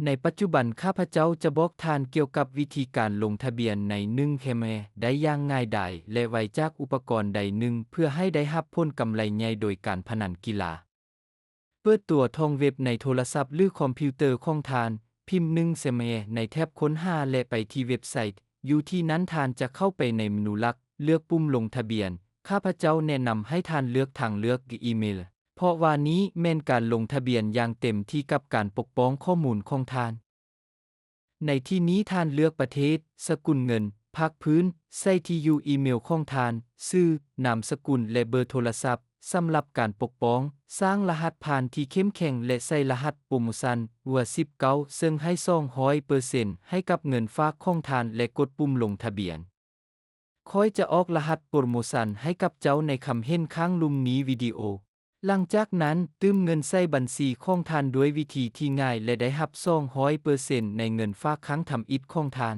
ในปัจจุบันข้าพเจ้าจะบอกท่านเกี่ยวกับวิธีการลงทะเบียนใน1เคมได้อย่างง่ายดายและไวจากอุปกรณ์ใดหนึ่งเพื่อให้ได้รับผลกำไรใหญ่โดยการพนันกีฬาเปิดตัวท่องเว็บในโทรศัพท์หรือคอมพิวเตอร์ของท่านพิมพ์1เคมในแท็บค้นหาและไปที่เว็บไซต์อยู่ที่นั้นท่านจะเข้าไปในเมนูหลักเลือกปุ่มลงทะเบียนข้าพเจ้าแนะนำให้ท่านเลือกทางเลือกอีเมลเพราะว่านี้แม่นการลงทะเบียนอย่างเต็มที่กับการปกป้องข้อมูลของท่านในที่นี้ท่านเลือกประเทศสกุลเงินภาคพื้นใส่ที่อยู่อีเมลของท่านชื่อนามสกุลและเบอร์โทรศัพท์สำหรับการปกป้องสร้างรหัสผ่านที่เข้มแข็งและใส่รหัสโปรโมชั่นวัว19ซึ่งให้200%ให้กับเงินฝากของท่านและกดปุ่มลงทะเบียนค่อยจะออกรหัสโปรโมชั่นให้กับเจ้าในคำเห็นข้างลุ่มนี้วิดีโอหลังจากนั้นตื้มเงินใส่บัญชีของท่านด้วยวิธีที่ง่ายและได้รับ200%ในเงินฝากครั้งทำอิฐของท่าน